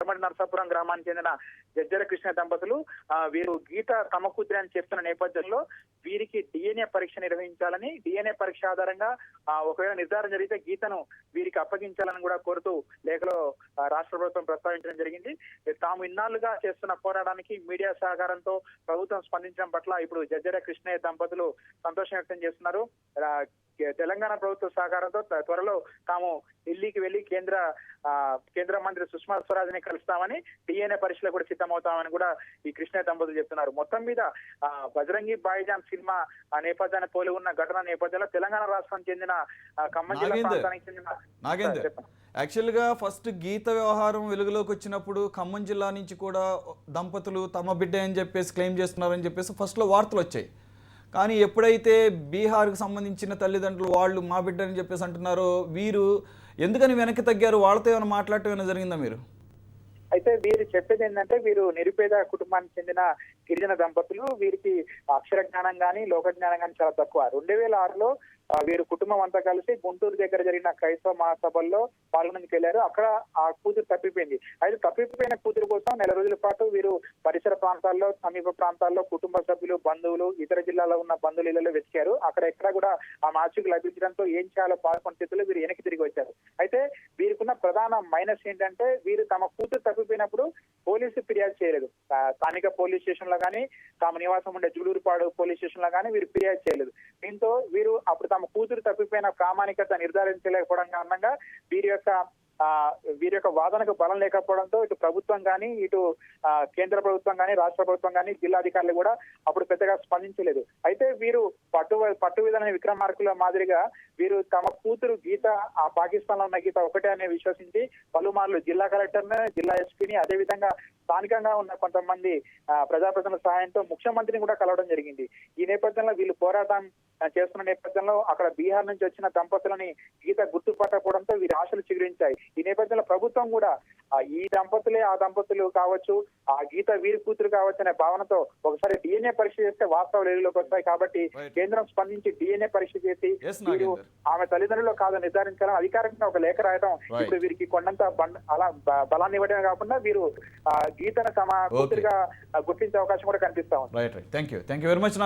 చింతమడి నరసాపురం గ్రామానికి చెందిన జజ్జల కృష్ణ దంపతులు వీరు గీత తమ కూతురి అని చెప్తున్న నేపథ్యంలో వీరికి డిఎన్ఏ పరీక్ష నిర్వహించాలని, డిఎన్ఏ పరీక్ష ఆధారంగా ఒకవేళ నిర్ధారణ జరిగితే గీతను వీరికి అప్పగించాలని కూడా కోరుతూ లేఖలో రాష్ట్ర ప్రభుత్వం ప్రస్తావించడం జరిగింది. తాము ఇన్నాళ్లుగా చేస్తున్న పోరాటానికి మీడియా సహకారంతో ప్రభుత్వం స్పందించడం పట్ల ఇప్పుడు జజ్జల కృష్ణయ్య దంపతులు సంతోషం వ్యక్తం చేస్తున్నారు. తెలంగాణ ప్రభుత్వ సహకారంతో త్వరలో తాము ఢిల్లీకి వెళ్లి కేంద్ర మంత్రి సుష్మా స్వరాజ్ని కలుస్తామని, డిఎన్ఏ పరీక్షలు కూడా సిద్ధమవుతామని కూడా ఈ కృష్ణయ్య దంపతులు చెప్తున్నారు. మొత్తం మీద బజరంగి భాయిజాన్ సినిమా నేపథ్యాన్ని పోలి ఉన్న ఘటన నేపథ్యంలో తెలంగాణ రాష్ట్రం చెందిన ఖమ్మం జిల్లా ప్రాంతానికి చెందిన యాక్చువల్గా ఫస్ట్ గీత వ్యవహారం వెలుగులోకి వచ్చినప్పుడు ఖమ్మం జిల్లా నుంచి కూడా దంపతులు తమ బిడ్డ అని చెప్పేసి క్లెయిమ్ చేస్తున్నారని చెప్పేసి ఫస్ట్లో వార్తలు వచ్చాయి. కానీ ఎప్పుడైతే బీహార్కు సంబంధించిన తల్లిదండ్రులు వాళ్ళు మా బిడ్డ అని చెప్పేసి అంటున్నారో వీరు ఎందుకని వెనక్కి తగ్గారు? వాళ్ళతో ఏమైనా మాట్లాడటం ఏమైనా జరిగిందా మీరు? అయితే వీరు చెప్పేది ఏంటంటే వీరు నిరుపేద కుటుంబానికి చెందిన గిరిజన దంపతులు. వీరికి అక్షర జ్ఞానం కానీ లోక జ్ఞానం కానీ చాలా తక్కువ. 2006లో వీరు కుటుంబం అంతా కలిసి గుంటూరు దగ్గర జరిగిన క్రైస్తవ మహాసభల్లో పాల్గొనేందుకు వెళ్లారు. అక్కడ ఆ కూతురు తప్పిపోయింది. అయితే తప్పిపోయిన కూతురు కోసం నెల రోజుల పాటు వీరు పరిసర ప్రాంతాల్లో, సమీప ప్రాంతాల్లో కుటుంబ సభ్యులు, బంధువులు, ఇతర జిల్లాలో ఉన్న బంధువుల ఇళ్లలో వెతికారు. అక్కడ ఎక్కడ కూడా ఆ మాచికు లభించడంతో ఏం చేయాలో పాల్గొన్న స్థితిలో వీరు వెనక్కి తిరిగి వచ్చారు. అయితే వీరికున్న ప్రధాన మైనస్ ఏంటంటే వీరు తమ కూతురు తప్పిపోయినప్పుడు పోలీసు ఫిర్యాదు చేయలేదు. స్థానిక పోలీస్ స్టేషన్ లో కానీ, తాము నివాసం ఉండే జూలూరుపాడు పోలీస్ స్టేషన్ లో కానీ వీరు ఫిర్యాదు చేయలేదు. దీంతో వీరు అప్పుడు తమ కూతురు తప్పిపోయిన ప్రామాణికత నిర్ధారించలేకపోవడం కారణంగా వీరి యొక్క వాదనకు బలం లేకపోవడంతో ఇటు ప్రభుత్వం కానీ, ఇటు కేంద్ర ప్రభుత్వం కానీ, రాష్ట్ర ప్రభుత్వం కానీ, జిల్లాధికారులు కూడా అప్పుడు పెద్దగా స్పందించలేదు. అయితే వీరు పట్టు విధాన విక్రమార్కుల మాదిరిగా వీరు తమ కూతురు గీత ఆ పాకిస్తాన్ లో ఉన్న గీత ఒకటే అని విశ్వసించి పలుమార్లు జిల్లా కలెక్టర్ని, జిల్లా ఎస్పీని, అదేవిధంగా స్థానికంగా ఉన్న కొంతమంది ప్రజాప్రతినిధుల సహాయంతో ముఖ్యమంత్రిని కూడా కలవడం జరిగింది. ఈ నేపథ్యంలో వీళ్ళు పోరాటం చేస్తున్న నేపథ్యంలో అక్కడ బీహార్ నుంచి వచ్చిన దంపతులని గీత గుర్తుపట్టకపోవడంతో వీరి ఆశలు చిగురించాయి. ఈ నేపథ్యంలో ప్రభుత్వం కూడా ఈ దంపతులే ఆ దంపతులు కావచ్చు, ఆ గీత వీరి కూతురు కావచ్చు అనే భావనతో ఒకసారి డిఎన్ఏ పరీక్ష చేస్తే వాస్తవాలు వెలుగులోకి వస్తాయి కాబట్టి కేంద్రం స్పందించి డిఎన్ఏ పరీక్ష చేసి వీరు ఆమె తల్లిదండ్రులు కాదని నిర్ధారించాలని అధికారికంగా ఒక లేఖ రాయడం ఇప్పుడు వీరికి కొండంత అలా బలాన్ని ఇవ్వడమే కాకుండా వీరు గీతను తమ కూతురుగా గుర్తించే అవకాశం కూడా కనిపిస్తా ఉంది. Thank you very much.